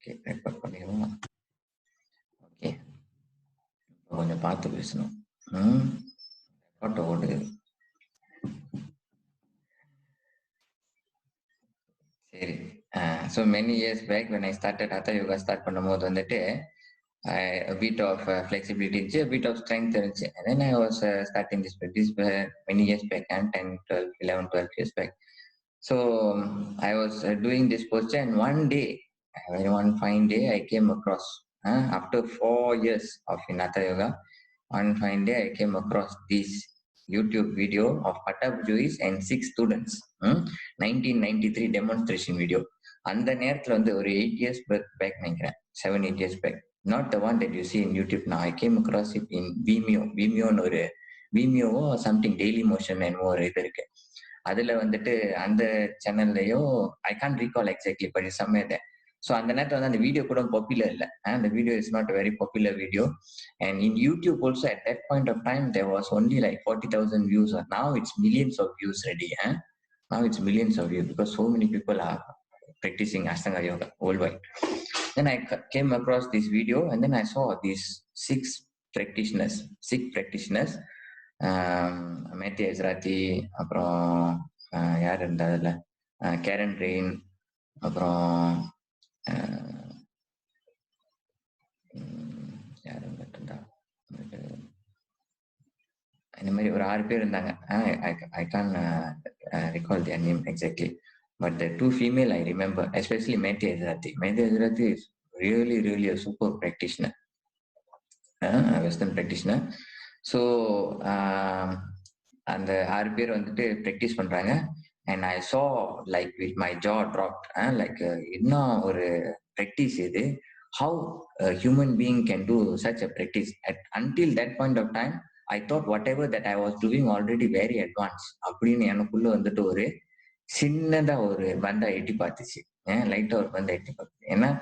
Okay, record பண்ணிடுவோம். Okay, கொஞ்சம் பார்த்து பேசணும். ரெக்கார்ட் ஓடுது. சரி. So many years back when I started Hatha Yoga start பண்ணும்போது வந்துட்டு a bit of flexibility இருந்துச்சு, a bit of strength இருந்துச்சு. And then I was starting this practice many years back, and 10, 12, 11, 12 years back. So I was doing this posture, and one fine day, I came across, after 4 years of Hatha Yoga, one fine day I came across this YouTube video of Pattabhi Jois and 6 students. 1993 demonstration video. அந்த நேரத்துல வந்து ஒரு 8 years back நினைக்கிறேன், 7, 8 years back. Not the one that you see in YouTube now. I came across it in Vimeo. Vimeo ஒரு Vimeo something Daily Motion என்னமோ ஒரு இது இருக்கு. அதுல வந்துட்டு அந்த சேனல்லையோ I can't recall exactly, but it's somewhere there. So அந்த நேரத்தில் வந்து அந்த வீடியோ கூட பாப்புலர் இல்லை. அந்த video is not very popular video. And in YouTube also at that point of time there was only like 40,000 views. Now it's millions of views ready. Now it's millions of views because so many people are practicing Ashtanga Yoga worldwide. Then I came across this video, and then I saw these six practitioners. மேத்தி ஹெஸ்ராத்தி, அப்புறம் யார் இருந்தா அதில், கேரன் rain, அப்புறம் யார் இருந்தா, இந்த மாதிரி ஒரு 6 பேர் இருந்தாங்க. I can't recall their name exactly, but the 2 female I remember, especially Methi Hezrathi. Methi Hezrathi is really a super practitioner, a Western practitioner. So அந்த 6 பேர் வந்துட்டு ப்ராக்டிஸ் பண்றாங்க. And I saw like with my jaw dropped, like என்ன ஒரு practice இது, how human being can do such a practice. Until that point of time I thought whatever that I was doing already very advance அப்படின்னு எனக்குள்ள வந்துட்டு ஒரு சின்னதா ஒரு பந்தா எட்டி பார்த்துச்சு, லைட்டா ஒரு பந்தா எட்டி பார்த்துச்சு. ஏன்னா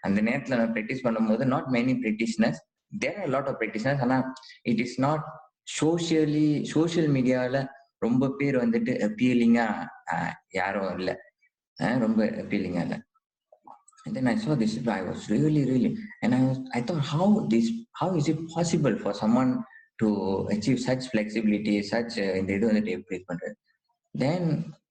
அந்த நேரத்துல நான் ப்ராக்டிஸ் பண்ணும்போது not many practitioners, there are a lot of practitioners, ஆனா it is not சோஷியல் மீடியாவில் ரொம்ப பேர் வந்துட்டு அப்பீலிங்கா யாரும் இல்லை, ரொம்ப அப்பீலிங்கா இல்லை. And then I saw this, I was really, and I thought how is it possible for someone to achieve such flexibility, such இந்த இது வந்துட்டு எப்படி பண்றது. Then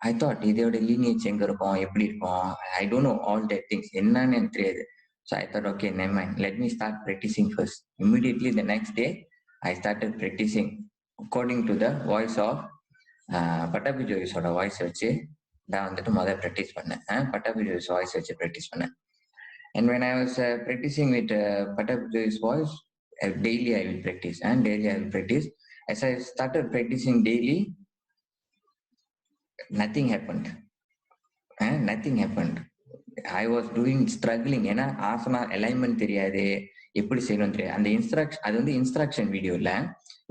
I thought இதோட lineage எங்க இருக்கும், எப்படி இருக்கும், I don't know all that things, என்னன்னு எனக்கு தெரியாது. So I thought, okay, never mind, let me start practicing first. Immediately the next day I started practicing according to the voice of Pattabhi Joisoட voice வச்சு நான் வந்துட்டு முதல்ல practice பண்ணேன். Pattabhi Jois voice வச்சு ப்ராக்டிஸ் பண்ணேன். And when I was practicing with Pattabhi Jois voice, daily I will practice, and daily I will practice. As I started practicing daily, nothing happened. I was doing struggling. ஏன்னா asana alignment தெரியாது, எப்படி செய்யணும் தெரியாது. அந்த instruction, அது வந்து instruction video இல்லை,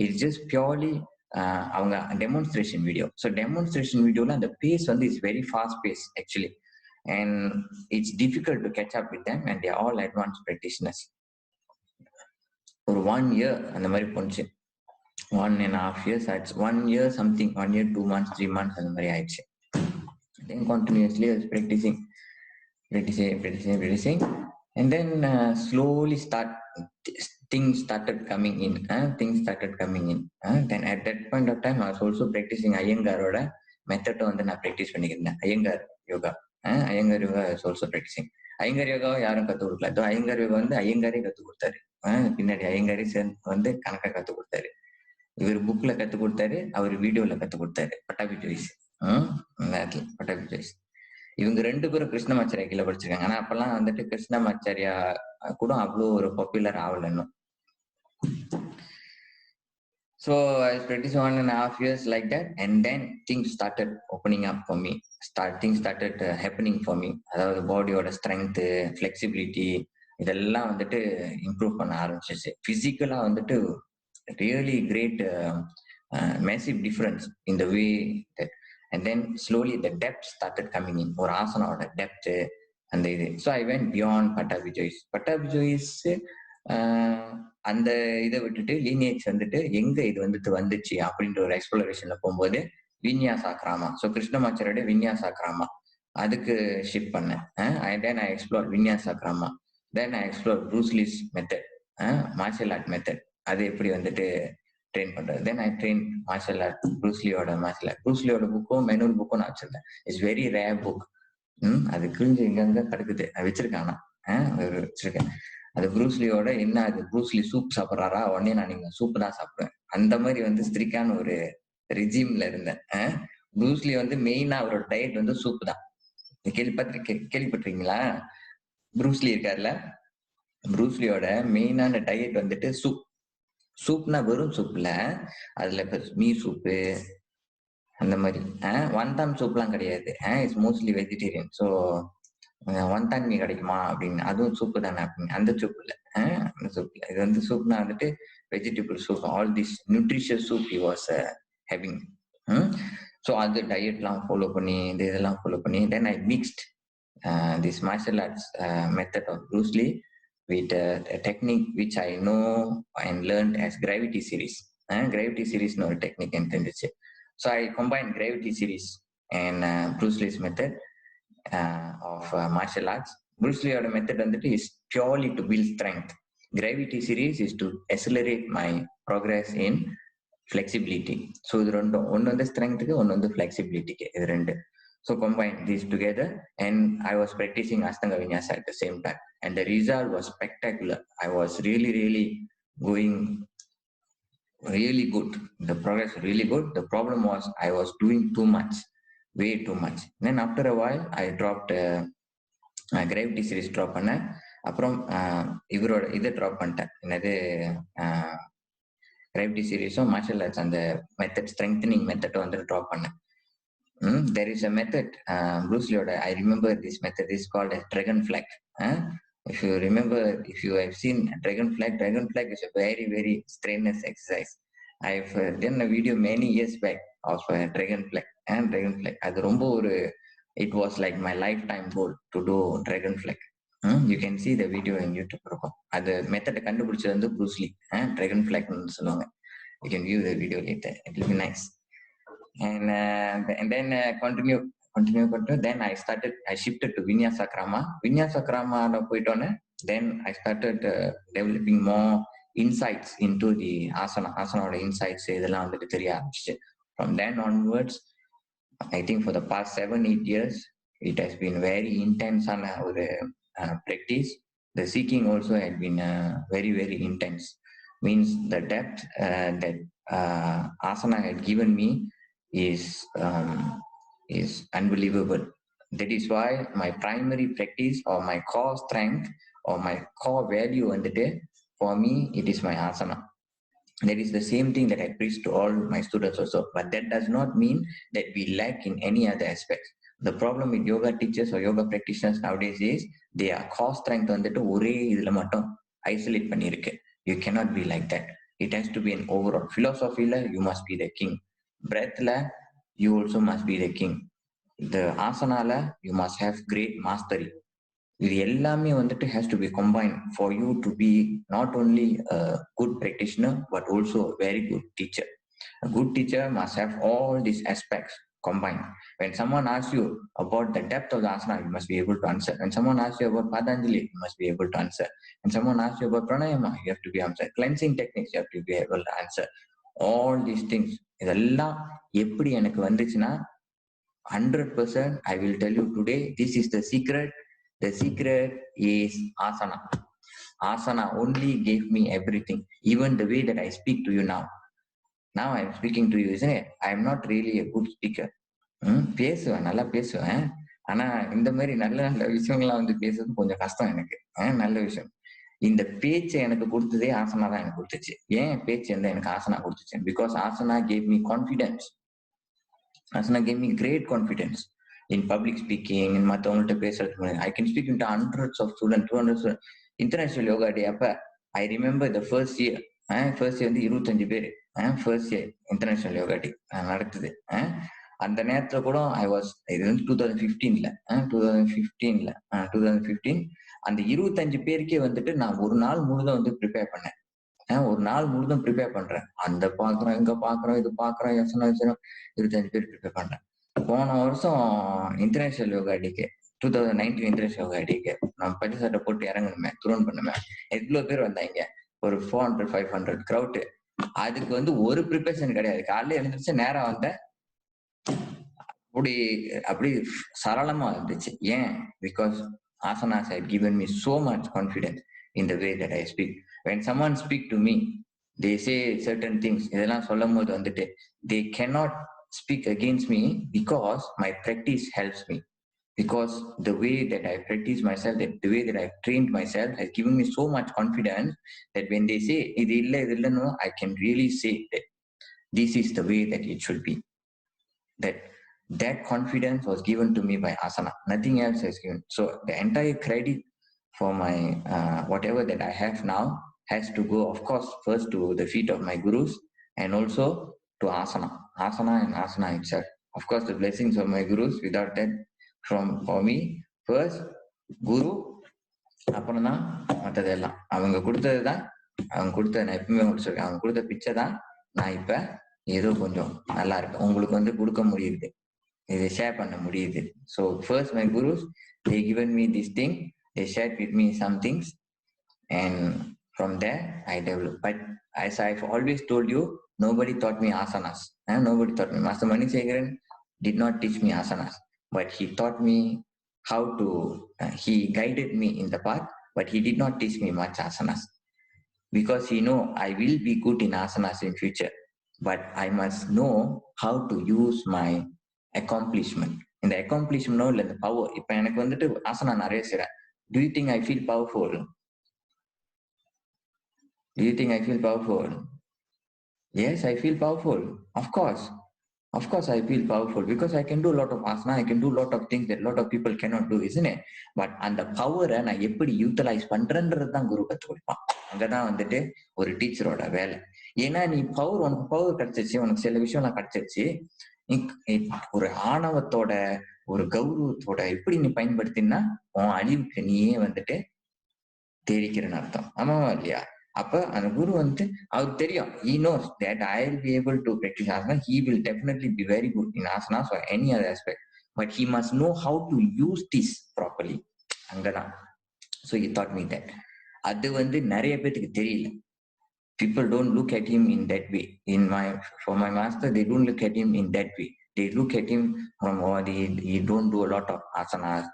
it's just purely அவங்க டெமான்ஸ்ட்ரேஷன் வீடியோ. ஸோ டெமான்ஸ்ட்ரேஷன் வீடியோல அந்த பேஸ் வந்து it's very fast base actually, and it's difficult to catch up with them, and they all advance practitioners. ஒரு 1 year அந்த மாதிரி போச்சு, 1.5 years ஆயிடுச்சு, 1 year something, 1 year 2 months 3 months அந்த மாதிரி ஆயிடுச்சு. Then continuously I was practicing, and then slowly things started coming in. Then at that point of time I was also practicing ஐயங்காரோட method வந்து நான் ப்ராக்டிஸ் பண்ணிக்கிறேன். Iyengar yoga is also practicing. Iyengar யோகாவை யாரும் கற்றுக் கொடுக்கல, அதோ ஐயங்கார் யோகா வந்து ஐயங்காரே கற்றுக் கொடுத்தாரு. பின்னாடி ஐயங்காரே சேர்ந்து வந்து கணக்கா கற்றுக் கொடுத்தாரு. இவர் புக்ல கற்றுக் கொடுத்தாரு, அவர் வீடியோல கற்றுக் கொடுத்தாரு. பட்டாபி ஜோய்ஸ், பட்டாபி ஜோய்ஸ் இவங்க 2 பேரும் கிருஷ்ணமாச்சாரியா கீழே படிச்சிருக்காங்க. ஆனா அப்பெல்லாம் வந்துட்டு கிருஷ்ணமாச்சாரியா கூட அவ்வளோ ஒரு பாப்புலர் ஆகல இன்னும். So I was practicing 1.5 years like that, and then things started opening up for me. Things started happening for me. அதாவது பாடியோட ஸ்ட்ரென்த், ஃபிளெக்சிபிலிட்டி இதெல்லாம் வந்துட்டு இம்ப்ரூவ் பண்ண ஆரம்பிச்சிச்சு. பிசிக்கலா வந்துட்டு really great massive difference in the way that, and then slowly the depth started coming in, or asanaoda depth and the. So I went beyond Pattabhi Jois அந்த இதை விட்டுட்டு லீனியேஜ் வந்துட்டு எங்க இது வந்துச்சு அப்படின்ற ஒரு எக்ஸ்ப்ளோரேஷன்ல போகும்போது வின்யாசாக்கிராமா, ஸோ கிருஷ்ணமாச்சாரியோட வின்யாசாக்கிராமா அதுக்கு ஷிஃப்ட் பண்ணேன். Then I explore Vinyasakrama. Then I explore Bruce Lee's method, martial art method. அது எப்படி வந்துட்டு ட்ரெயின் பண்றது. Then I train martial art, ப்ரூஸ்லியோட மார்ஷியல் ஆர்ட். ப்ரூஸ்லியோட புக்கும் மெனுவல் புக்கும் நான் வச்சிருந்தேன். It's very rare book. அது கிழிஞ்சு இங்கங்க கிடக்குது. நான் வச்சிருக்கேன். ஆனா வச்சிருக்கேன். அது ப்ரூஸ்லியோட என்ன, அது ப்ரூஸ்லி சூப் சாப்பிட்றாரா, உடனே நான் நீங்க சூப் தான் சாப்பிடுவேன். அந்த மாதிரி வந்து ஸ்ட்ரிக்டான ஒரு ரிஜிம்ல இருந்தேன். ப்ரூஸ்லி வந்து மெயினா அவரோட டயட் வந்து சூப் தான். கேள்விப்பட்டிருக்கீங்களா? ப்ரூஸ்லி இருக்காருல்ல, ப்ரூஸ்லியோட மெயினான டயட் வந்துட்டு சூப். சூப்னா வெறும் சூப்ல, அதுல இப்ப மீன் சூப்பு அந்த மாதிரி. ஒன் சூப்லாம் கிடையாது. It's mostly vegetarian. So one me கிடைக்குமா அப்படின்னு, அதுவும் சூப்பு தானே அப்படின்னு, அந்த சூப் இல்லை. அந்த சூப் இல்லை. இது வந்து சூப்னா வந்துட்டு vegetable soup, all this nutritious soup he was having. So அது டயட்லாம் ஃபாலோ பண்ணி, இந்த இதெல்லாம் ஃபாலோ பண்ணி, then I mixed this martial arts method of Bruce Lee with a technique which I know and learned as gravity series. Gravity series no technique entendrichu. So I combine gravity series and Bruce Lee's method of martial arts. Bruce Lee method is purely to build strength. Gravity series is to accelerate my progress in flexibility. So இது ரெண்டும், ஒன்று வந்து ஸ்ட்ரெங்க்த்துக்கு, ஒன்று வந்து ஃபிளெக்சிபிலிட்டிக்கு, இது ரெண்டு. So combine these together and I was practicing Ashtanga Vinyasa at the same time. And the result was spectacular. I was really going really good. The progress was really good. The problem was I was doing too much, way too much. Then after a while, I dropped gravity series drop பண்ணேன். அப்புறம் இவரோட இதை drop பண்ணிட்டேன். என்னது, gravity சீரீஸும் martial arts அந்த method, strengthening method வந்து drop பண்ணேன். There is a method, Bruce Lee, I remember this method is called a dragon flag. If you remember, if you have seen dragon flag is a very strenuous exercise. I've done a video many years back of dragon flag. அது ரொம்ப ஒரு, it was like my lifetime goal to do dragon flag. You can see the video in YouTube இருக்கும். அது method கண்டுபிடிச்சது வந்து Bruce லீ. dragon flag சொல்லுவாங்க. You can view the video later. It will be nice. And then continue. Then I shifted to Vinyasa Krama போயிட்டோன்னே, then I started developing more insights into the asanaோட insights இதெல்லாம் வந்துட்டு தெரிய ஆரம்பிச்சு. From then onwards, I think for the past 7-8 years, it has been very intense on our practice. The seeking also had been very intense. Means the depth that asana had given me is unbelievable. That is why my primary practice or my core strength or my core value வந்துட்டு, for me it is my asana. That is the same thing that I preach to all my students also. But that does not mean that we lack in any other aspects. The problem with yoga teachers or yoga practitioners nowadays is their core strength வந்துட்டு ஒரே இதுல மட்டும் isolate பண்ணியிருக்கு. You cannot be like that. It has to be an overall philosophy. You must be the king. Breath you also must be the king. The asana you must have great mastery. இது எல்லாமே வந்துட்டு has to be combined for you to be not only a good practitioner but also a very good teacher. A good teacher must have all these aspects combined. When someone asks you about the depth of the asana, you must be able to answer. When someone asks you about Patanjali, you must be able to answer. When someone asks you about pranayama, you have to be answer. Cleansing techniques, you have to be able to answer. All these things, இதெல்லாம் எப்படி எனக்கு வந்துச்சுன்னா 100% I will tell you today, this is the secret. The secret is asana. Asana only gave me everything, even the way that I speak to you now. Now I am speaking to you, isn't it? I am not really a good speaker. பேசுவேன், நல்லா பேசுவேன். ஆனா இந்த மாதிரி நல்ல விஷயங்கள்லாம் வந்து பேசுறது கொஞ்சம் கஷ்டம் எனக்கு. நல்ல விஷயம், இந்த பேச்சை எனக்கு கொடுத்ததே ஆசனா தான் எனக்கு கொடுத்துச்சு. ஏன் பேச்சு வந்து எனக்கு ஆசனா கொடுத்துச்சு? Because asana gave me confidence. Asana gave me great confidence in public speaking, in மற்றவங்கள்ட்ட பேசுறது. I can speak into hundreds of students, 200 students. International Yoga Day அப்ப I remember the first year வந்து 25 பேர். ஃபர்ஸ்ட் இயர் இன்டர்நேஷனல் யோகா டே நடக்குது. அந்த நேரத்துல கூட இது வந்து 2015 அந்த 25 பேருக்கே வந்துட்டு நான் ஒரு நாள் முழுதும் வந்து ப்ரிப்பேர் பண்ணேன். ஒரு நாள் முழுதும் ப்ரிப்பேர் பண்றேன். அந்த பாக்குறோம், இங்க பாக்குறோம், இது பாக்குறோம், யோசனை 25 பேர் ப்ரிப்பேர் பண்றேன். போன வருஷம் இன்டர்நேஷனல் யோகா டேக்கு 2019 இன்டர்நேஷனல் யோகா டேக்கு நான் பச்சை சட்டை போட்டு இறங்கணுமே, துரோன் பண்ணுமே, எவ்வளோ பேர் வந்தாங்க, ஒரு 400-500 க்ரௌட்டு. அதுக்கு வந்து ஒரு ப்ரிப்பரேஷன் கிடையாது. காலையில எழுந்திரிச்சு நேரா வந்தேன். அப்படி அப்படி சரளமா இருந்துச்சு. ஏன்? Because asanas had given me so much confidence in the way that I speak. When someone speak to me, they say certain things. இதெல்லாம் சொல்லும்போது வந்துட்டு they cannot speak against me because my practice helps me. Because the way that I practice myself, that the way that I've trained myself has given me so much confidence that when they say இது இல்ல இது இல்லைன்னு, I can really say that this is the way that it should be. That confidence was given to me by asana. Nothing else has given. So the entire credit for my whatever that I have now has to go, of course, first to the feet of my gurus and also to asana and asana itself. Of course, the blessings of my gurus. Without that, for me, first guru, அப்புறம் தான் மற்றதெல்லாம். அவங்க கொடுத்தது தான், அவங்க கொடுத்த, நான் எப்பவுமே உங்களுக்கு சொல்றேன், அவங்க கொடுத்த பிச்சை தான் நான் இப்ப ஏதோ கொஞ்சம் நல்லா இருக்கேன், உங்களுக்கு வந்து கொடுக்க முடியுது, இதை ஷேர் பண்ண முடியுது. So first my gurus, they given me this thing, they shared with me some things, and from there I developed. But as I've always told you, nobody taught me asanas. Nobody taught me. Master Manisegaran did not teach me asanas, but he taught me how to, he guided me in the path, but he did not teach me much asanas. Because he know I will be good in asanas in future, but I must know how to use my accomplishment. இந்த accomplishment இல்லை இந்த power. இப்போ எனக்கு வந்துட்டு ஆசனா நிறைய செய்றேன். Do you think I feel powerful? Do you think I feel powerful? Yes, I feel powerful. Of course. Of course, I feel powerful because I can do a lot of asana, I can do a lot of things that a lot of people cannot do, isn't it? But அந்த பவரை நான் எப்படி utilise பண்றேன்றது தான் குரு கற்றுக் கொடுப்பான். அங்கதான் வந்துட்டு ஒரு டீச்சரோட வேலை. ஏன்னா நீ பவர், உனக்கு பவர் கிடைச்சிருச்சு, உனக்கு சில விஷயம்லாம் கிடைச்சிருச்சு, ஒரு ஆணவத்தோட ஒரு கௌரவத்தோட எப்படி நீ பயன்படுத்தினா உன் அழிவுக்கு நீயே வந்துட்டு தேடிக்கிறன்னு அர்த்தம். ஆமாவா இல்லையா? அப்ப அந்த குரு வந்துட்டு அவருக்கு தெரியும், he knows that I will be able to practice asana, he will definitely be very good in asanas or any other aspect, but he must know how to use this properly. அங்கதான். So he taught me that. அது வந்து நிறைய பேத்துக்கு தெரியல. People don't look at him in that way. For my master, they don't look at him in that way. They look at him from, oh, he don't do a lot of asanas.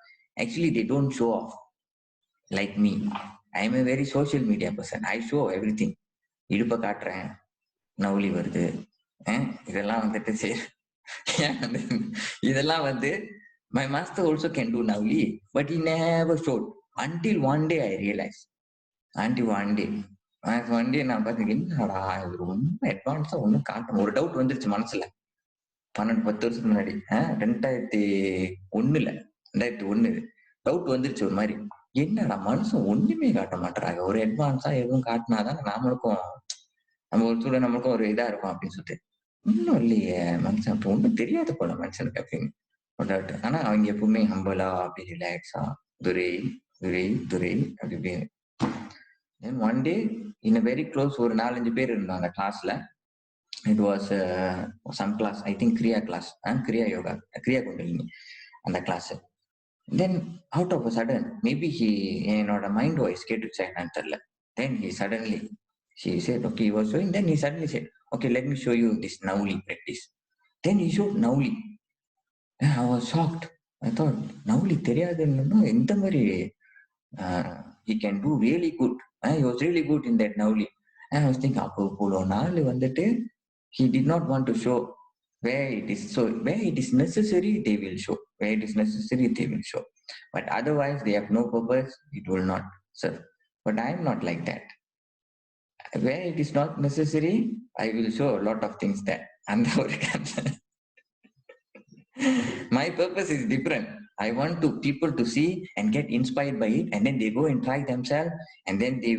Actually, they don't show off like me. I am a very social media person. I show everything. இடுப்பை காட்டுறேன், நவுலி வருது, இதெல்லாம் வந்துட்டு இதெல்லாம் வந்து my master also can do navli, but he never showed until one day I realized. Until one day நான் பார்த்தேன், என்னடா இது ரொம்ப அட்வான்ஸா ஒன்றும் காட்டணும். ஒரு டவுட் வந்துருச்சு மனசுல. 10 வருஷத்துக்கு முன்னாடி, 2001 டவுட் வந்துருச்சு. ஒரு மாதிரி, என்னடா மனுஷன் ஒண்ணுமே காட்ட மாட்டாங்க, ஒரு அட்வான்ஸா எதுவும் காட்டினாதான் நம்மளுக்கும், நம்ம ஒரு சூழல் நம்மளுக்கும் ஒரு இதா இருக்கும் அப்படின்னு சொல்லிட்டு. இன்னும் இல்லையே மனுஷன், ஒன்றும் தெரியாத போல மனுஷனுக்கு அப்படின்னு ஒரு டவுட். ஆனா அவங்க எப்பவுமே ஹம்பலா, அப்படி ரிலாக்ஸா, துரை துரை துரை அப்படி இப்படின்னு. Then one day in very close, ஒரு 4-5 பேர் இருந்தாங்க கிளாஸ்ல. It was some class, I think Kriya class, Kriya yoga, Kriya Kundalini அந்த class. Then out of a sudden, maybe என்னோட மைண்ட் வாய்ஸ் கேட்டுச்சா என்னன்னு தெரியல. Then he suddenly, she said, okay, he was showing, then he suddenly said, okay, let me show you this Nauli practice. Then he showed Nauli. I was shocked. I thought, Nauli தெரியாதுன்னு இந்த மாதிரி he can do really good. He was really good in that Nauli. And I was thinking, அப்போ இவ்வளோ நாள் வந்துட்டு he did not want to show where it is. So where it is necessary, they will show. Where it is necessary, they will show. But otherwise, they have no purpose, it will not serve. But I am not like that. Where it is not necessary, I will show a lot of things there. And my purpose is different. I want people to see and get inspired by it, and then they go and try themselves, and then they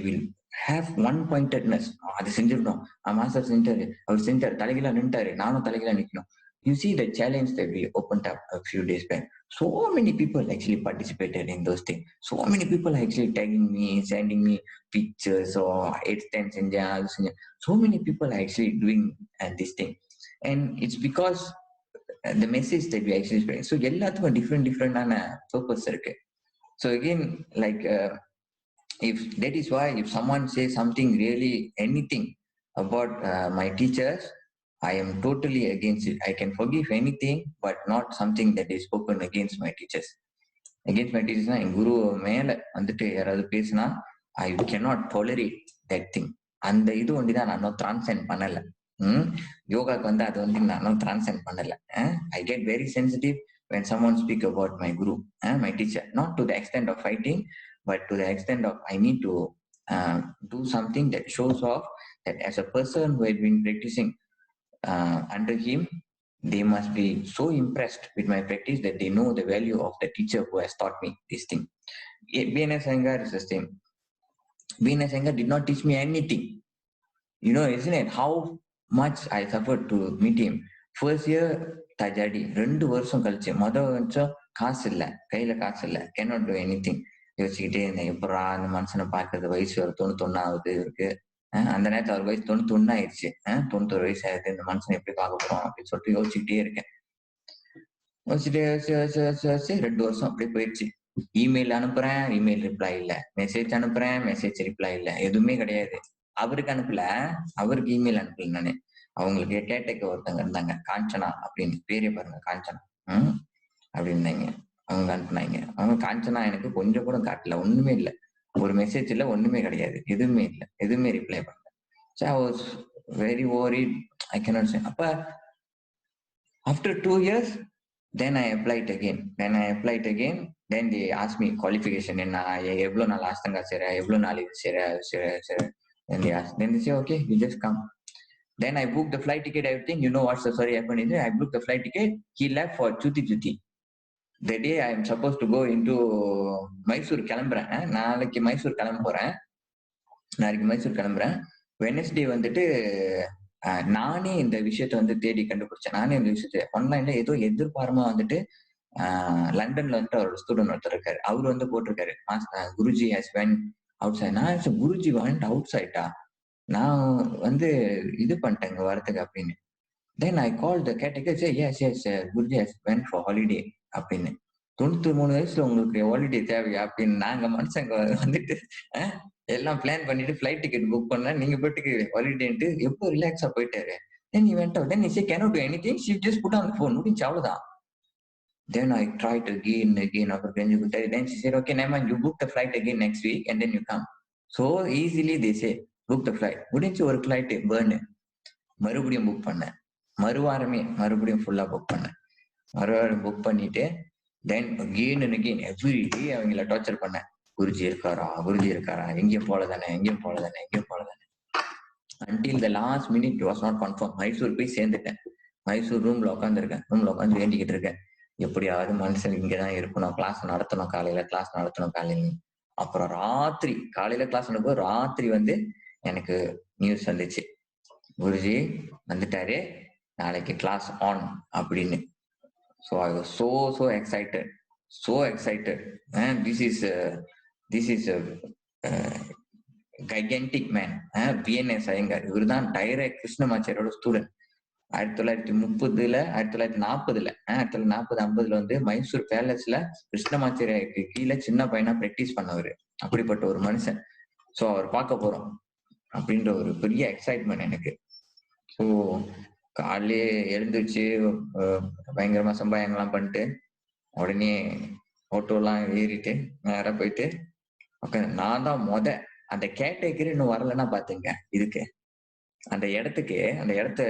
will have one pointedness. அது செஞ்சிடணும், master செஞ்சாரு, அவர் செஞ்சாரு, தலைகீழா நின்ட்டாரு, நானும் தலைகீழா நிக்கணும். You see the challenge that we opened up a few days back. So many people actually participated in those things. So many people actually tagging me, sending me pictures or headstands in there. So many people are actually doing this thing. And it's because the message that we actually spread. So எல்லாத்துக்கும் different purpose இருக்கு. So again, like if that is why if someone says something really anything about my teachers, I am totally against it. I can forgive anything, but not something that is spoken against my teachers. Against my teachers, என் குரு மேல வந்துட்டு யாராவது பேசினா I cannot tolerate that thing. அந்த இது ஒண்டி தான் நான் transcend பண்ணல. யோகாக்கு வந்து அது வந்து நான் டிரான்சென்ட் பண்ணல. I get very sensitive when someone speak about my guru, my teacher, not to the extent of fighting, but to the extent of I need to do something that shows off that as a person who has been practicing under him, they must be so impressed with my practice that they know the value of the teacher who has taught me this thing. B.N.S. Iyengar is the same. B.N.S. Iyengar did not teach me anything. You know, isn't it? How much I suffered to meet him. First year, Tajadi, 2 வருஷம் கழிச்சு, முதல் வருஷம் காசு இல்லை, கையில காசு இல்லை, cannot do any thing. யோசிச்சுக்கிட்டே இருந்தேன், எப்படா அந்த மனுஷனை பார்க்கறது, வயசு ஒரு 91 இருக்கு. அந்த நேரத்தில் அவர் வயசு 91 ஆயிடுச்சு. 91 வயசு ஆயிடுது, இந்த மனுஷனை எப்படி பார்க்க போறோம் அப்படின்னு சொல்லிட்டு யோசிச்சுக்கிட்டே இருக்கேன். யோசிச்சுட்டே 2 வருஷம் அப்படியே போயிடுச்சு. இமெயில் அனுப்புறேன், இமெயில் ரிப்ளை இல்லை. மெசேஜ் அனுப்புறேன், மெசேஜ் ரிப்ளை இல்லை. எதுவுமே கிடையாது. அவருக்கு அனுப்பல, அவருக்கு இமெயில் அனுப்பல நானு. அவங்களுக்கு கேட்டக்க ஒருத்தங்க இருந்தாங்க, காஞ்சனா அப்படின்னு, பேரே பாருங்க, காஞ்சனா அப்படின்னாங்க. அவங்க அனுப்புனாங்க. அவங்க காஞ்சனா எனக்கு கொஞ்சம் கூட காட்டல, ஒண்ணுமே இல்லை, ஒரு மெசேஜ் இல்லை, ஒண்ணுமே கிடையாது, எதுவுமே இல்லை, எதுவுமே ரிப்ளை பண்ணல. So I was very worried, I cannot say. அப்ப after 2 years then I applied again. Then they asked me qualification என்ன, எவ்வளவு நாள் ஆஸ்தங்கா சேர, எவ்வளவு நாள் இது சேர. Then they say, okay, you just come. Then I booked the flight ticket, everything. You know what's the story happened is, I booked the flight ticket. He left for Chuti. The day I am supposed to go into Mysore கிளம்புறேன். நாளைக்கு மைசூர் கிளம்புறேன். Wednesday வந்துட்டு நானே இந்த விஷயத்த வந்து தேடி கண்டுபிடிச்சேன். நானே இந்த விஷயத்த ஆன்லைன்ல ஏதோ எதிர்பாரமா வந்துட்டு லண்டன்ல வந்துட்டு அவரோட ஸ்டூடெண்ட் ஒருத்தர் இருக்காரு. அவரு வந்து போட்டிருக்காரு, Guruji has went outside. நான் குருஜி வென்ட் அவுட் சைட்டா, நான் வந்து இது பண்ணிட்டேங்க வரதுக்கு அப்படின்னு. Then I call the category, say yes Guruji has went for holiday அப்படின்னு. 93 வயசுல உங்களுக்கு ஹாலிடே தேவையா அப்படின்னு நாங்க மனுஷங்க வந்துட்டு எல்லாம் பிளான் பண்ணிட்டு ஃபிளைட் டிக்கெட் புக் பண்ண, நீங்க போட்டுக்கு ஹாலிடேன்ட்டு எப்போ ரிலாக்ஸா போயிட்டாரு. தென் he went out. Then he said, cannot do anything. She just put on the phone. முடிஞ்சு அவ்வளவுதான். Then I tried again. Then she said, okay, never mind, you book the flight again next week and then you come. So easily they say, book the flight. முடிஞ்சு ஒரு flight பேர்னு, மறுபடியும் book பண்ணேன். மறுவாரமே மறுபடியும் ஃபுல்லா book பண்ணேன். மறுவாரம் book பண்ணிட்டு தென் again and again every day அவங்கள டார்ச்சர் பண்ணேன். குருஜி இருக்காரா, எங்கேயும் போலதானே. Until the last minute it was not confirmed. Mysore போய் சேர்ந்துட்டேன். மைசூர் ரூம்ல உட்காந்து வேண்டிக்கிட்டு இருக்கேன், எப்படியாவது மனுஷன் இங்கதான் இருக்கணும், கிளாஸ் நடத்தணும் காலையில. அப்புறம் ராத்திரி, காலையில கிளாஸ் நடக்கும், ராத்திரி வந்து எனக்கு நியூஸ் வந்துச்சு, குருஜி வந்துட்டாரு, நாளைக்கு கிளாஸ் ஆன் அப்படின்னு. So I was so excited. And this is a gigantic man, B.N.S. Iyengar. இவர் தான் டைரக்ட் கிருஷ்ணமாச்சாரியோட ஸ்டூடெண்ட். 1940 வந்து மைசூர் பேலஸ்ல கிருஷ்ணமாச்சாரியாருக்கு கீழே சின்ன பையனா பிராக்டிஸ் பண்ணவர். அப்படிப்பட்ட ஒரு மனுஷன். ஸோ அவர் பார்க்க போறோம் அப்படின்ற ஒரு பெரிய எக்ஸைட்மெண்ட் எனக்கு. ஸோ காலையிலே எழுந்துச்சு, பயங்கரமா சம்பாயங்கள்லாம் பண்ணிட்டு உடனே ஆட்டோலாம் ஏறிட்டு நேரா போயிட்டு நான் தான் அந்த கேட்டகரி இன்னும் வரலன்னா பாத்துங்க, இதுக்கு அந்த இடத்த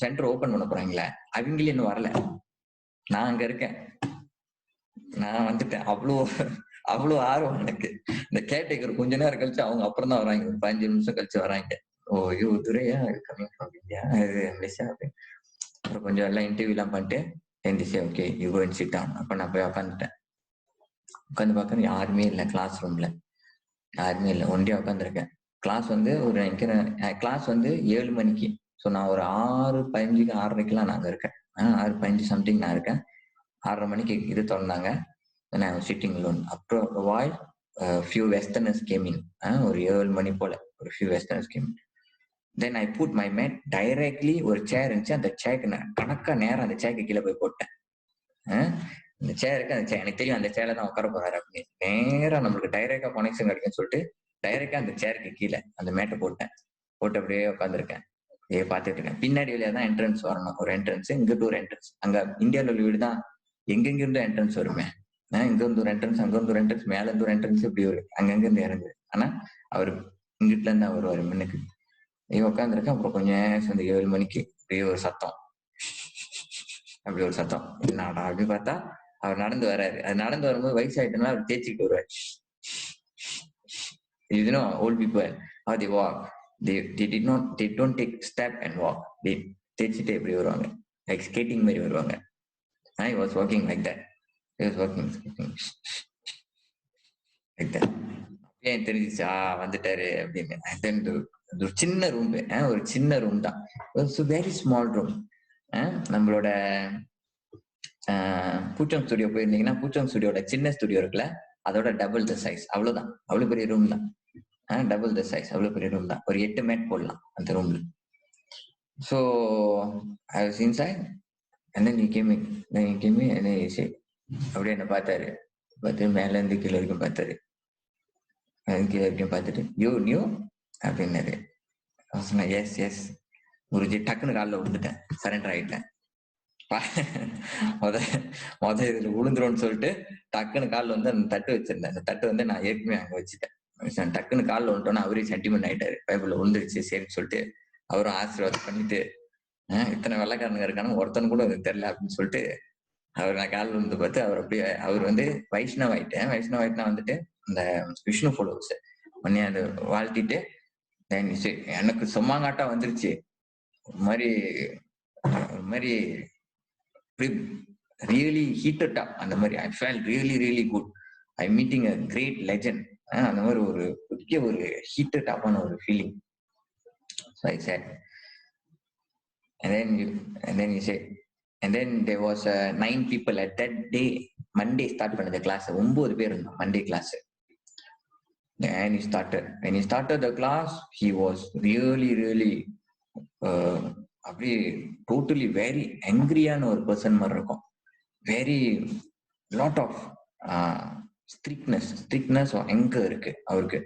சென்டர் ஓபன் பண்ண போறாங்களே, அவங்களே இன்னும் வரல. நான் அங்க இருக்கேன், நான் வந்துட்டேன். அவ்வளோ ஆர்வம் எனக்கு. இந்த கேட்டகரி கொஞ்ச நேரம் கழிச்சு அவங்க அப்புறம் தான் வராங்க, 15 நிமிஷம் கழிச்சு வராங்க. ஓ யூ துரையா கமிங் ஃப்ரம் இந்தியா, அப்புறம் கொஞ்சம் எல்லாம் இன்டர்வியூ எல்லாம் பண்ணிட்டு எந்திரிச்சு, okay you go and sit down. அப்ப நான் போய் உட்காந்துட்டேன். உட்காந்து பார்க்கறேன், யாருமே இல்லை கிளாஸ் ரூம்ல, யாருமே இல்லை, ஒண்டியா உட்காந்துருக்கேன். கிளாஸ் வந்து கிளாஸ் வந்து 7 மணிக்கு. ஸோ நான் ஒரு 6:15 6:30 நான் இருக்கேன். 6:15 சம்திங் நான் இருக்கேன். 6:30 மணிக்கு இது திறந்தாங்க. நான் சிட்டிங் லோன். அப்புறம் by few westerners came in. ஒரு 7 மணி போல ஒரு few westerners came. Then I put my mat directly. ஒரு சேர் இருந்துச்சு, அந்த சேருக்கு கணக்கா நேரம் அந்த சேருக்கு கீழே போய் போட்டேன். இந்த சேருக்கு அந்த சேர் எனக்கு தெரியும் அந்த சேர்ல தான் உட்கார போறாரு அப்படின்னு. நேரா நம்மளுக்கு டைரக்டா கனெக்ஷன் கிடைக்கும்னு சொல்லிட்டு டைரக்டா அந்த சேருக்கு கீழே அந்த மேட்டை போட்டேன். போட்டு அப்படியே உட்காந்துருக்கேன். அப்படியே பார்த்துட்டு இருக்கேன். பின்னாடி வழியா தான் என்ட்ரன்ஸ் வரணும். ஒரு என்ட்ரன்ஸ், இங்கிட்டு ஒரு என்ட்ரன்ஸ். அங்க இந்தியாவில் உள்ள வீடு தான் எங்கெங்க இருந்து என்ட்ரன்ஸ் வருமே. இங்க இருந்து ஒரு என்ட்ரன்ஸ், அங்க இருந்து ஒரு என்ட்ரன்ஸ், மேல இருந்து ஒரு என்ட்ரன்ஸ், இப்படி ஒரு அங்கங்க இருந்து இறங்குது. ஆனா அவர் இங்கிட்டுல இருந்து அவர் வருவாரு முன்னுக்கு. உட்காந்துருக்கேன். அப்புறம் கொஞ்சம் நேரம் 7 மணிக்கு அப்படியே ஒரு சத்தம், அப்படி ஒரு சத்தம். என்னடா அப்படி பார்த்தா அவர் நடந்து வர்றாரு. அது நடந்து வரும்போது வயசாயிட்டனால அவர் தேய்ச்சிக்கிட்டு வருவார். Volt people how they walk, they don't take step and walk. they தேய்ச்சிட்டு எப்படி வருவாங்க, லைக் ஸ்கேட்டிங் மாதிரி வருவாங்க. I was walking like that. He was walking like that. ஏன் தெரிஞ்சிச்சு வந்துட்டாரு அப்படின்னு. ஒரு சின்ன ரூம், ஒரு சின்ன ரூம் தான், வெரி ஸ்மால் ரூம். நம்மளோட பூச்சம் ஸ்டுடியோ போயிருந்தீங்கன்னா பூச்சம் ஸ்டுடியோட சின்ன ஸ்டுடியோ இருக்குல்ல, அதோட டபுள் த சைஸ். அவ்வளவுதான், அவ்வளவு பெரிய ரூம் தான். டபுள் த சைஸ், அவ்வளவு பெரிய ரூம் தான். ஒரு 8 மேட் போடலாம் அந்த ரூம்ல. So I was inside and then he came in and then he said, அப்படியே என்ன பார்த்தாரு. பார்த்து மேல இருந்து கீழே வரைக்கும் பார்த்தாரு. கீழே வரைக்கும் பார்த்துட்டு யூ நியூ அப்படின்னாரு. சொன்னேன் எஸ் எஸ் குருஜி. டக்குன்னு காலில் விழுந்துட்டேன், சரண்டர் ஆகிட்டேன். முத இதுல விழுந்துரும்னு சொல்லிட்டு டக்குன்னு காலில் வந்து அந்த தட்டு வச்சிருந்தேன். அந்த தட்டு வந்து நான் ஏற்கனவே அங்க வச்சுட்டேன். டக்குன்னு காலில் விட்டோன்னா அவரே சென்டிமெண்ட் ஆயிட்டாரு. பைபிள்ல விழுந்துருச்சு சரின்னு சொல்லிட்டு அவரும் ஆசீர்வாதம் பண்ணிட்டு, இத்தனை வெள்ளைக்காரனுங்க இருக்கானு ஒருத்தனு கூட அது தெரியல அப்படின்னு சொல்லிட்டு அவர் நான் காலில் விழுந்து பார்த்து அவர் அப்படியே அவர் வந்து வைஷ்ணவ ஆயிட்டேன் வந்துட்டு இந்த விஷ்ணு ஃபாலோவர்ஸ் உடனே அது வாழ்த்திட்டு எனக்கு சும்மாங்காட்டா வந்துருச்சு. ஒரு மாதிரி ரியலி ஹீட்டட் அப். அந்த மாதிரி I felt really good. I meeting a great legend. அந்த மாதிரி ஒரு பெரிய ஒரு ஹீட்டட் அப்பான ஒரு feeling. So I said, and then he said, and then there was 9 people at that day. Monday start பண்ணது கிளாஸ். 9 பேர் இருந்தோம் Monday class. And when he started the class, he was really அப்படியே totally very ஆங்கிரியான ஒரு person மாதிரி இருக்கும். Very lot of strictness எங்க இருக்கு அவருக்கு.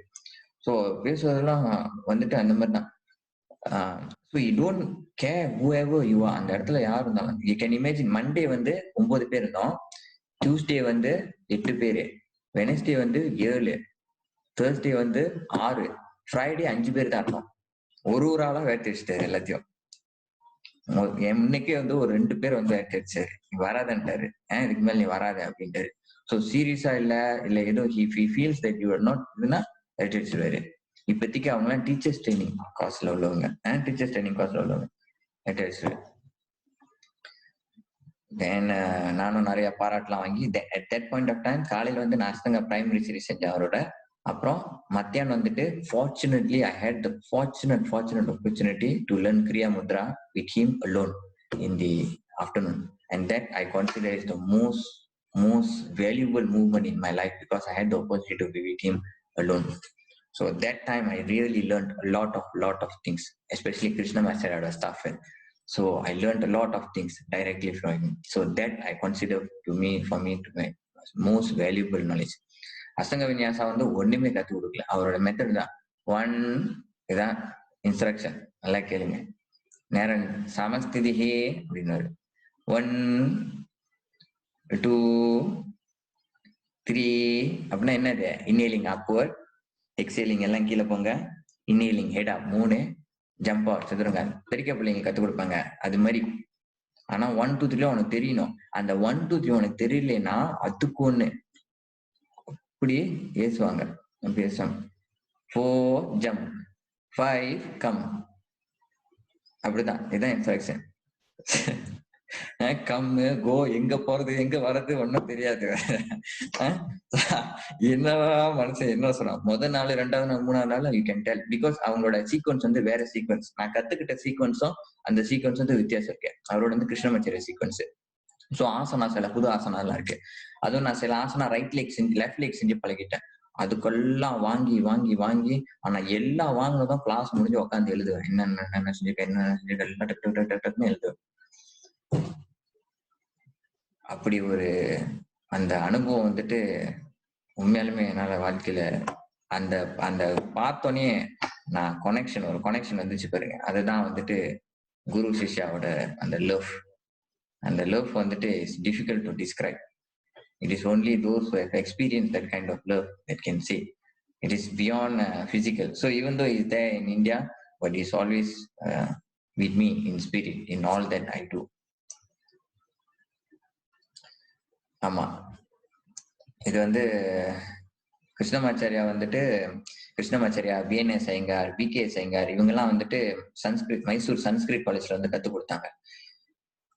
ஸோ பேசுறதெல்லாம் வந்துட்டு அந்த மாதிரி தான். So you don't care whoever you are. அந்த இடத்துல யார் இருந்தாலும் யூ கேன் இமேஜின். மண்டே வந்து 9 பேர் இருந்தோம், டியூஸ்டே வந்து 8 பேரு, வெனஸ்டே வந்து 7, தேர்ஸ்டே வந்து 6, ஃப்ரைடே 5 பேர் தான் இருந்தோம். ஒரு ஆளா வேட்டு வச்சுட்டாரு எல்லாத்தையும். இன்னைக்கே வந்து ஒரு 2 பேர் வந்து வேட்டு வச்சாரு, நீ வராதன்ட்டாரு. இதுக்கு மேல நீ வராத அப்படின்ட்டாரு. ஸோ சீரியஸா இல்ல ஏதோ he feels that you are not இதுன்னா வேட்டு வச்சிருவாரு. இப்போதைக்கு அவங்கலாம் டீச்சர்ஸ் ட்ரைனிங் காஸ்ட்ல உள்ளவங்க, வேட்டு வச்சிருவாரு. தென் நானும் நிறைய பாராட்டலாம் வாங்கி at that point of time காலையில வந்து நான் அஸ்தங்க பிரைமரி சீரிஸ் செஞ்சேன் அவரோட. அப்புறம் மத்தியானம் வந்துட்டு fortunately I had the fortunate opportunity to learn Kriya Mudra with him alone in the afternoon, and that I consider is the most valuable movement in my life because I had the opportunity to be with him alone. So that time I really learned a lot of things, especially Krishna Master stuff. So I learned a lot of things directly from him. So that I consider for me to my most valuable knowledge. அசங்க விநியாசம் வந்து ஒண்ணுமே கத்து கொடுக்கல. அவரோட method தான் one இதான் instruction. நல்லா கேளுங்க. நேரம் சமஸ்திதி ஹே அப்படின்னு 1 2 3 அப்படின்னா என்னது? இன்னேலிங் அப்வர்ட், எக்ஸேலிங் எல்லாம் கீழே போங்க, இன்னேலிங் ஹெட் அப் 3, ஜம்ப் அவுட் சதுரங்க. பெரிய பிள்ளைங்க கத்து கொடுப்பாங்க அது மாதிரி. ஆனா 1 2 3 உனக்கு தெரியணும். அந்த 1 2 3 உனக்கு தெரியலன்னா அதுக்கு ஒண்ணு இப்படி ஏசுவாங்க. பேசுவாங்க 4 ஜம்ப், 5 கம், அப்படிதான். இதுதான் இன்ஸ்ட்ரக்ஷன். கம்மு கோ, எங்க போறது எங்க வர்றது ஒன்னும் தெரியாது. என்னவா மனுஷன் என்ன சொல்றான், முதல் நாள் 2வது நாள் 3வது நாள் யூ கேன் டெல். பிகாஸ் அவங்களோட சீக்வன்ஸ் வந்து வேற சீக்வன்ஸ். நான் கத்துக்கிட்ட சீக்வன்ஸும் அந்த சீக்வன்ஸ் வந்து வித்தியாசம் இருக்கு. அவரோட வந்து கிருஷ்ணமாச்சாரிய சீக்வன்ஸ். ஸோ ஆசனா சில புது ஆசனாலாம் இருக்கு. அதுவும் நான் சில ஆசனா ரைட் லெக் செஞ்சு லெஃப்ட் லெக் செஞ்சு பழகிட்டேன். அதுக்கெல்லாம் வாங்கி வாங்கி வாங்கி, ஆனா எல்லாம் வாங்கினதும் கிளாஸ் முடிஞ்சு உட்காந்து எழுதுவேன். என்னென்ன செஞ்சிருக்கேன், என்னென்ன செஞ்சிருக்கேன் எல்லாம் டக்கு டக்கு டக்கு டக்குன்னு எழுதுவேன். அப்படி ஒரு அந்த அனுபவம் வந்துட்டு உண்மையாலுமே என்னால வாழ்க்கையில அந்த அந்த பார்த்தோனே நான் ஒரு கனெக்ஷன் வந்துச்சு பாருங்க. அதுதான் வந்துட்டு குரு சிஷ்யாவோட அந்த லவ். அந்த லவ் வந்துட்டு is difficult to describe. It is only those who have experienced that kind of love that can say. It is beyond physical. So even though he's there in India, but he's always uh, with me in spirit in all that I do. ஆமா. இது வந்து கிருஷ்ணமாச்சாரியா வந்துட்டு Krishnamacharya, VNS Iyengar, BKS Iyengar இவங்கெல்லாம் வந்துட்டு மைசூர் சன்ஸ்கிரிட் காலேஜ்ல வந்து கத்துக் கொடுத்தாங்க.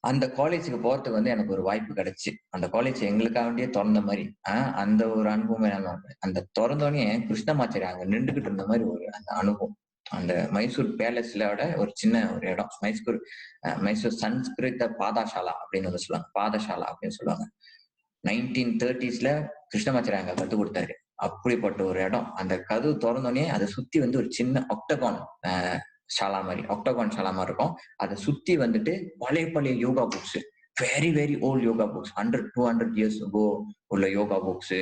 அந்த காலேஜுக்கு போறதுக்கு வந்து எனக்கு ஒரு வாய்ப்பு கிடைச்சு. அந்த காலேஜ் எங்களுக்காக வேண்டியே திறந்த மாதிரி அந்த ஒரு அனுபவம் நல்லா அந்த திறந்தோடனே கிருஷ்ணமாச்சாரி அங்க நின்றுகிட்டு இருந்த மாதிரி ஒரு அந்த அனுபவம். அந்த மைசூர் பேலஸ்லோட ஒரு சின்ன ஒரு இடம். மைசூர் சன்ஸ்கிருத பாதசாலா அப்படின்னு வந்து சொல்லுவாங்க. பாதசாலா அப்படின்னு சொல்லுவாங்க. 1930s கிருஷ்ணமாச்சாரி அங்க கத்துக் கொடுத்தாரு. அப்படிப்பட்ட ஒரு இடம். அந்த கதவு திறந்தோடனே அதை சுத்தி வந்து ஒரு சின்ன ஆக்டகான் ஷாலா மாதிரி இருக்கும். அதை சுத்தி வந்துட்டு பழைய yoga books, very very old yoga books, 100-200 years உள்ள யோகா புக்ஸ்,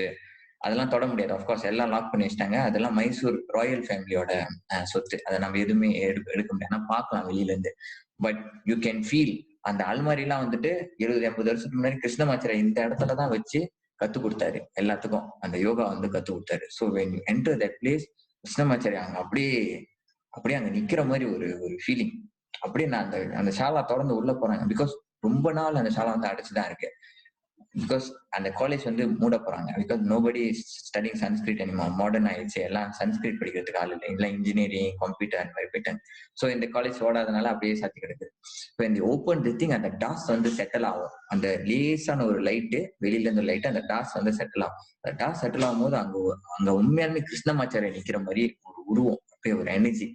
அதெல்லாம் தொட முடியாது. ஆஃப்கோர்ஸ் எல்லாம் லாக் பண்ணி வச்சிட்டாங்க. அதெல்லாம் மைசூர் ராயல் ஃபேமிலியோட சொத்து. அதை நம்ம எதுவுமே எடுக்க முடியாது. ஆனா பார்க்கலாம் வெளியில இருந்து. பட் யூ கேன் ஃபீல் அந்த அல்மாரிலாம் வந்துட்டு 70-80 வருஷத்துக்கு முன்னாடி கிருஷ்ணமாச்சாரி இந்த இடத்துலதான் வச்சு கத்து கொடுத்தாரு எல்லாத்துக்கும். அந்த யோகா வந்து கத்து கொடுத்தாரு. So when you enter that place, Krishnamachari அங்க அப்படியே அங்க நிக்கிற மாதிரி ஒரு ஒரு ஃபீலிங். அப்படியே நான் அந்த ஷாலா தொடர்ந்து உள்ள போறேன். பிகாஸ் ரொம்ப நாள் அந்த ஷாலா வந்து அடைச்சுதான் இருக்கு. பிகாஸ் அந்த காலேஜ் வந்து மூட போறாங்க. Because nobody studying Sanskrit anymore. Modern ஆயிடுச்சு. எல்லாம் சன்ஸ்கிரிட் படிக்கிறதுக்கு ஆள் இல்லை. எல்லாம் இன்ஜினியரிங், கம்ப்யூட்டர் அந்த மாதிரி போயிட்டாங்க. ஸோ இந்த காலேஜ் ஓடாதனால அப்படியே சாத்தி கிடக்குது. இப்போ இந்த ஓப்பன் திங் அந்த டாஸ் வந்து செட்டில் ஆகும். அந்த லேசான ஒரு லைட்டு, வெளியில இருந்து லைட்டு, அந்த டாஸ் வந்து செட்டில் ஆகும். அந்த டாஸ் செட்டில் ஆகும் போது அங்க உண்மையாலுமே கிருஷ்ணமாச்சாரிய நிக்கிற மாதிரி ஒரு உருவம், அப்படியே ஒரு எனர்ஜி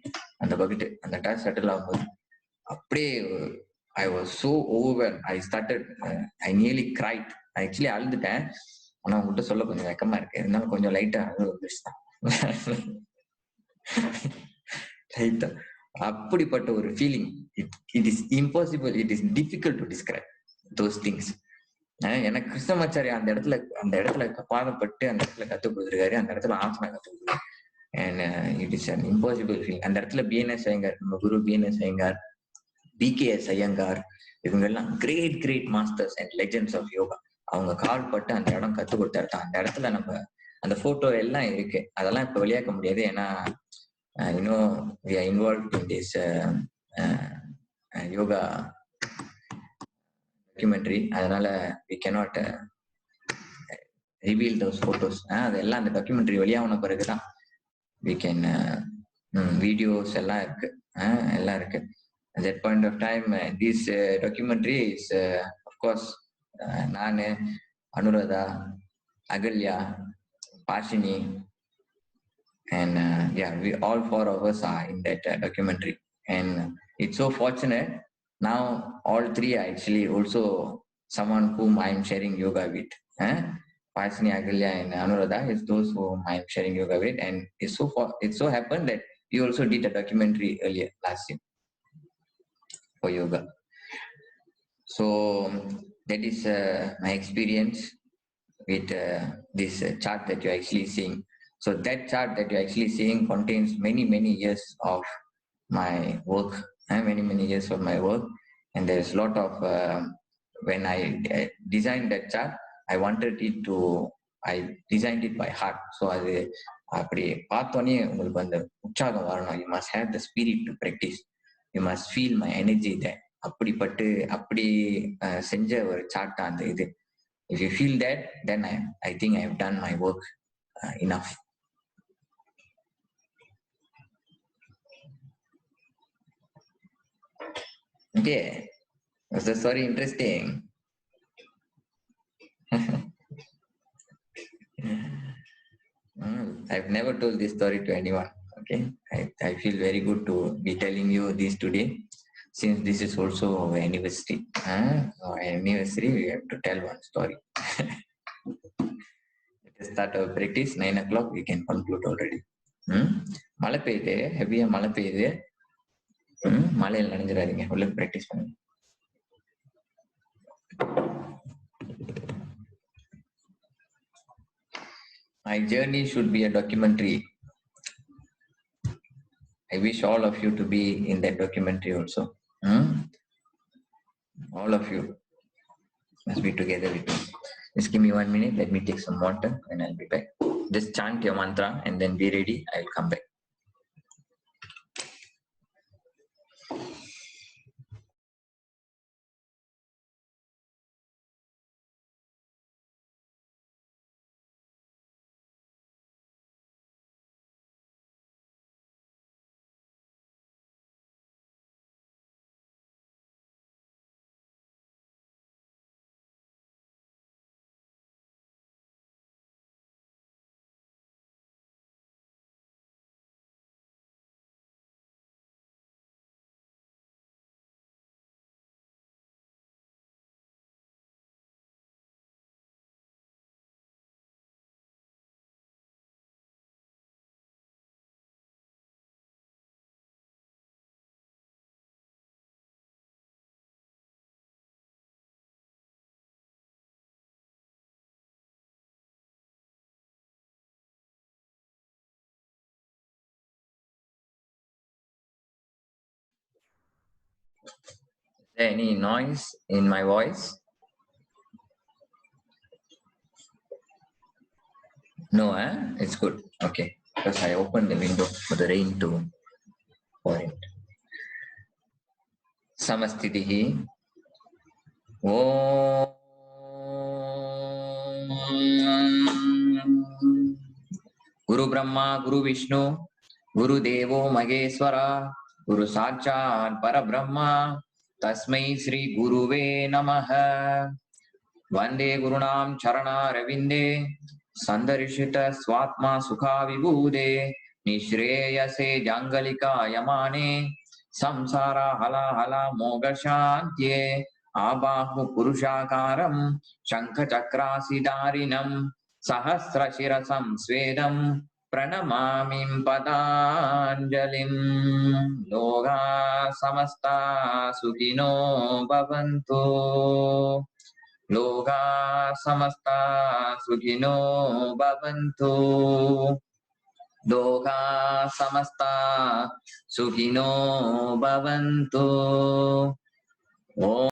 அந்த பக்கெட்டு அந்த டாஸ் செட்டில் ஆகும்போது அப்படியே I was so overwhelmed. I nearly cried. Actually அழுதுட்டேன். ஆனா உங்ககிட்ட சொல்ல கொஞ்சம் வெக்கமா இருக்கு. இருந்தாலும் கொஞ்சம் லைட்டா லைட்டா அப்படிப்பட்ட ஒரு feeling. It is impossible, it is difficult to describe those things. எனக்கு கிருஷ்ணமாச்சாரி அந்த இடத்துல பாதப்பட்டு அந்த இடத்துல கத்துக் கொடுத்துருக்காரு. அந்த இடத்துல ஆசனா கத்துக் கொடுத்துருக்காரு. And it is an impossible feel. அந்த இடத்துல பிஎன்எஸ் ஐயங்கார், நம்ம குரு பிஎன்எஸ் ஐயங்கார், பிகேஎஸ் ஐயங்கார், இவங்க எல்லாம் great masters and legends of yoga. அவங்க கால் பட்டு அந்த இடம் கத்துக் கொடுத்தாரு. அந்த இடத்துல நம்ம அந்த போட்டோ எல்லாம் இருக்கு. அதெல்லாம் இப்ப வெளியாக்க முடியாது. ஏன்னா இன்னும் we are involved in this yoga documentary. அதனால we cannot reveal those photos. அதெல்லாம் அந்த டாக்குமெண்ட்ரி வெளியாகன பிறகுதான் we can வீடியோஸ் எல்லாம் இருக்கு. எல்லாம் இருக்கு. At that point of time, this documentary is, of course, Nane, Anuradha, Agalya, Pashini, and we all 4 of us are in that documentary. And it's so fortunate now all 3 are actually also someone whom I am sharing yoga with. Pashini, Agalya, and Anuradha is those whom I am sharing yoga with. And it so happened that we also did a documentary earlier last year for yoga. So that is my experience with this chart that you're actually seeing. So that chart that you're actually seeing contains many years of my work, many years of my work. And there's a lot of when I designed that chart, I designed it by heart. So அது அப்படி பார்த்தோன்னே உங்களுக்கு அந்த உற்சாகம் வரணும். You must have the spirit to practice. You must feel my energy there. அப்படி செஞ்ச ஒரு சார்ட் அந்த இது. If you feel that, then I think I have done my work enough. Okay, was the story interesting? I've never told this story to anyone. Okay, I feel very good to be telling you this today, since this is also our anniversary. Our anniversary, we have to tell one story. Let us start our practice. 9 o'clock we can conclude already. மழை பெய்யுது, ஹெவியா மழை பெய்யுது. மழையில் நனைஞ்சிடாதீங்க, உள்ள practice பண்ணுங்க. My journey should be a documentary. I wish all of you to be in that documentary also. All of you must be together with me. Just give me 1 minute. Let me take some water and I'll be back. Just chant your mantra and then be ready. I'll come back. Is there any noise in my voice? No, it's good. Okay, because I opened the window for the rain to pour in. Samastitihi. Om. Guru Brahma, Guru Vishnu, Guru Devo Maheshwara, Guru Sachat Parabrahma, Tasmai Sri Guruve Namaha. Vande Gurunam Charana Ravinde, Sandarishita Swatma Sukha Vibhude, Nishreyase Jangalika Yamane, Samsara Hala Hala Mogashantye, Abahu Purushakaram, Shankha Chakrasidarinam, Sahasra Shirasam Svedam, Pranamamim Patanjalim. Loga Samasta Sukhino Bhavantu. Loka samasta sukhino bhavantu. Loka samasta sukhino bhavantu. Om